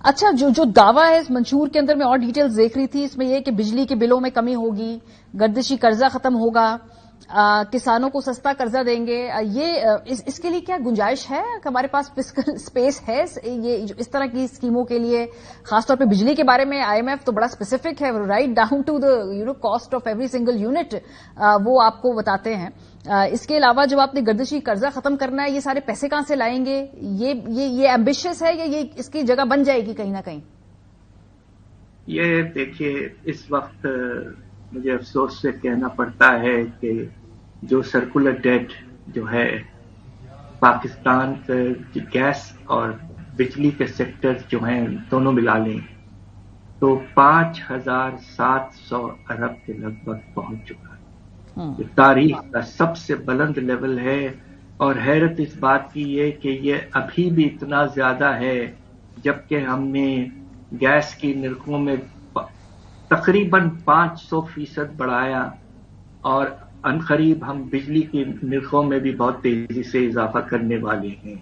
اچھا، جو دعویٰ ہے اس منشور کے اندر، میں اور ڈیٹیلز دیکھ رہی تھی، اس میں یہ کہ بجلی کے بلوں میں کمی ہوگی، گردشی قرضہ ختم ہوگا، کسانوں کو سستا قرضہ دیں گے. یہ اس کے لیے کیا گنجائش ہے کہ ہمارے پاس فسکل اسپیس ہے یہ اس طرح کی اسکیموں کے لیے؟ خاص طور پہ بجلی کے بارے میں آئی ایم ایف تو بڑا اسپیسیفک ہے، right down to the cost of every single unit وہ آپ کو بتاتے ہیں. اس کے علاوہ جب آپ نے گردشی قرضہ ختم کرنا ہے، یہ سارے پیسے کہاں سے لائیں گے؟ یہ ایمبیشس ہے یا یہ اس کی جگہ بن جائے گی کہیں نہ کہیں؟ یہ دیکھیے، اس وقت مجھے افسوس سے کہنا پڑتا ہے کہ جو سرکولر ڈیٹ جو ہے پاکستان کے گیس اور بجلی کے سیکٹر جو ہیں دونوں ملا لیں تو 5,700 ارب کے لگ بھگ پہنچ چکا ہے. یہ تاریخ کا سب سے بلند لیول ہے، اور حیرت اس بات کی ہے کہ یہ ابھی بھی اتنا زیادہ ہے جبکہ ہم نے گیس کی نرخوں میں تقریباً 500% بڑھایا، اور عنقریب ہم بجلی کی نرخوں میں بھی بہت تیزی سے اضافہ کرنے والے ہیں.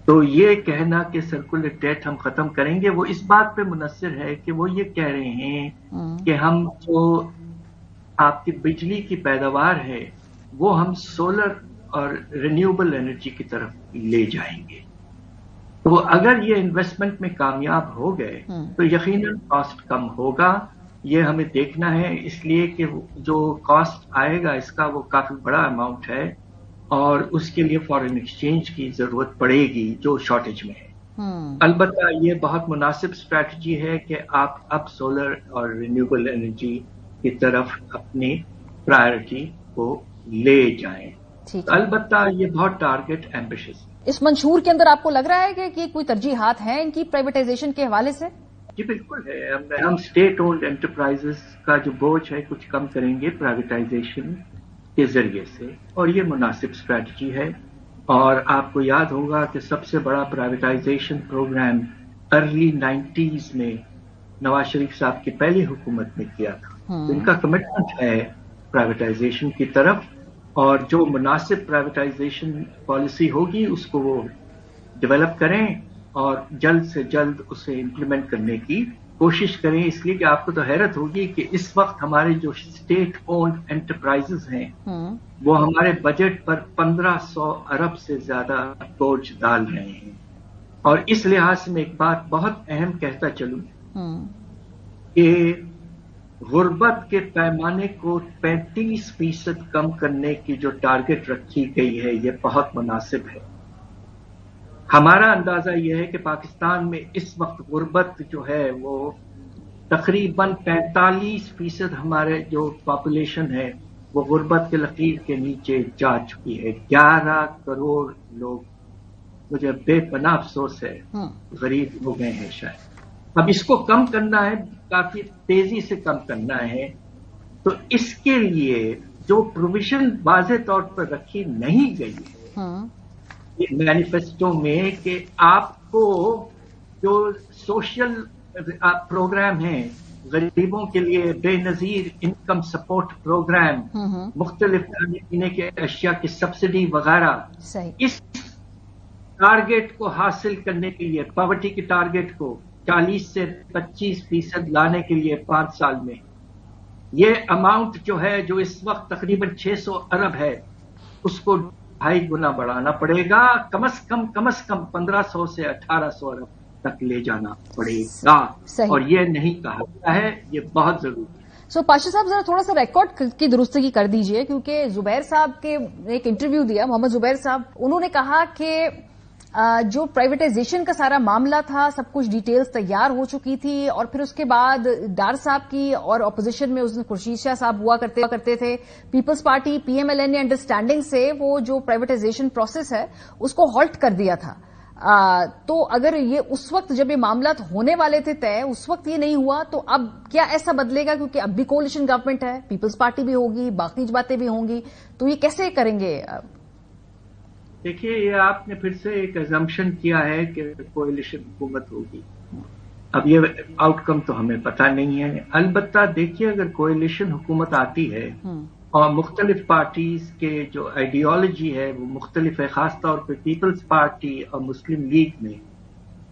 تو یہ کہنا کہ سرکولر ڈیٹ ہم ختم کریں گے، وہ اس بات پہ منحصر ہے کہ وہ یہ کہہ رہے ہیں کہ ہم جو آپ کی بجلی کی پیداوار ہے وہ ہم سولر اور رینیوبل انرجی کی طرف لے جائیں گے. تو اگر یہ انویسٹمنٹ میں کامیاب ہو گئے تو یقیناً کاسٹ کم ہوگا. یہ ہمیں دیکھنا ہے، اس لیے کہ جو کاسٹ آئے گا اس کا وہ کافی بڑا اماؤنٹ ہے، اور اس کے لیے فارن ایکسچینج کی ضرورت پڑے گی جو شارٹیج میں ہے. البتہ یہ بہت مناسب اسٹریٹجی ہے کہ آپ اب سولر اور رینیوبل انرجی کی طرف اپنی پرائرٹی کو لے جائیں. البتہ یہ بہت ٹارگٹ ایمبیشس ہے. اس منشور کے اندر آپ کو لگ رہا ہے کہ کوئی ترجیحات ہیں ان کی پرائیویٹائزیشن کے حوالے سے؟ جی بالکل ہے. ہم اسٹیٹ اونڈ انٹرپرائزز کا جو بوجھ ہے کچھ کم کریں گے پرائیویٹائزیشن کے ذریعے سے، اور یہ مناسب اسٹریٹجی ہے. اور آپ کو یاد ہوگا کہ سب سے بڑا پرائیویٹائزیشن پروگرام ارلی 90s میں نواز شریف صاحب کی پہلی حکومت نے کیا تھا. ان کا کمٹمنٹ ہے پرائیویٹائزیشن کی طرف، اور جو مناسب پرائیویٹائزیشن پالیسی ہوگی اس کو وہ ڈیولپ کریں اور جلد سے جلد اسے امپلیمنٹ کرنے کی کوشش کریں. اس لیے کہ آپ کو تو حیرت ہوگی کہ اس وقت ہمارے جو اسٹیٹ اونڈ انٹرپرائزز ہیں وہ ہمارے بجٹ پر 1,500 ارب سے زیادہ بوجھ ڈال رہے ہیں. اور اس لحاظ سے میں ایک بات بہت اہم کہتا چلوں کہ غربت کے پیمانے کو 35% کم کرنے کی جو ٹارگٹ رکھی گئی ہے یہ بہت مناسب ہے. ہمارا اندازہ یہ ہے کہ پاکستان میں اس وقت غربت جو ہے وہ تقریباً 45% ہمارے جو پاپولیشن ہے وہ غربت کے لکیر کے نیچے جا چکی ہے. 11 کروڑ لوگ، مجھے بے پناہ افسوس ہے، غریب ہو گئے ہیں شاید. اب اس کو کم کرنا ہے، کافی تیزی سے کم کرنا ہے. تو اس کے لیے جو پروویژن واضح طور پر رکھی نہیں گئی ہے مینیفیسٹو میں کہ آپ کو جو سوشل پروگرام ہیں غریبوں کے لیے، بے نظیر انکم سپورٹ پروگرام، مختلف کھانے پینے کے اشیاء کی سبسڈی وغیرہ، اس ٹارگٹ کو حاصل کرنے کے لیے، پاورٹی کی ٹارگٹ کو 40 سے 25% لانے کے لیے 5 سال میں یہ اماؤنٹ جو ہے جو اس وقت تقریباً 600 ارب ہے اس کو 2.5 گنا بڑھانا پڑے گا. کم از کم 1,500 سے 1,800 ارب تک لے جانا پڑے گا. اور یہ نہیں کہا گیا ہے، یہ بہت ضروری ہے. پاشا صاحب ذرا تھوڑا سا ریکارڈ کی درستگی کر دیجئے، کیونکہ زبیر صاحب کے ایک انٹرویو دیا، محمد زبیر صاحب، انہوں نے کہا کہ جو پرائیویٹائزیشن کا سارا معاملہ تھا سب کچھ ڈیٹیلز تیار ہو چکی تھی، اور پھر اس کے بعد ڈار صاحب کی اور اپوزیشن میں اس دن خورشید شاہ صاحب ہوا کرتے تھے، پیپلز پارٹی پی ایم ایل این نے انڈرسٹینڈنگ سے وہ جو پرائیویٹائزیشن پروسیس ہے اس کو ہالٹ کر دیا تھا. تو اگر یہ اس وقت جب یہ معاملات ہونے والے تھے طے، اس وقت یہ نہیں ہوا تو اب کیا ایسا بدلے گا؟ کیونکہ اب بھی کولیشن گورنمنٹ ہے، پیپلز پارٹی بھی ہوگی، باقی باتیں بھی ہوں گی، تو یہ کیسے کریں گے؟ دیکھیے، یہ آپ نے پھر سے ایک ایزمپشن کیا ہے کہ کولیشن حکومت ہوگی. اب یہ آؤٹ کم تو ہمیں پتہ نہیں ہے. البتہ دیکھیے، اگر کولیشن حکومت آتی ہے اور مختلف پارٹیز کے جو آئیڈیالوجی ہے وہ مختلف ہے، خاص طور پہ پیپلز پارٹی اور مسلم لیگ میں،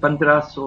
1500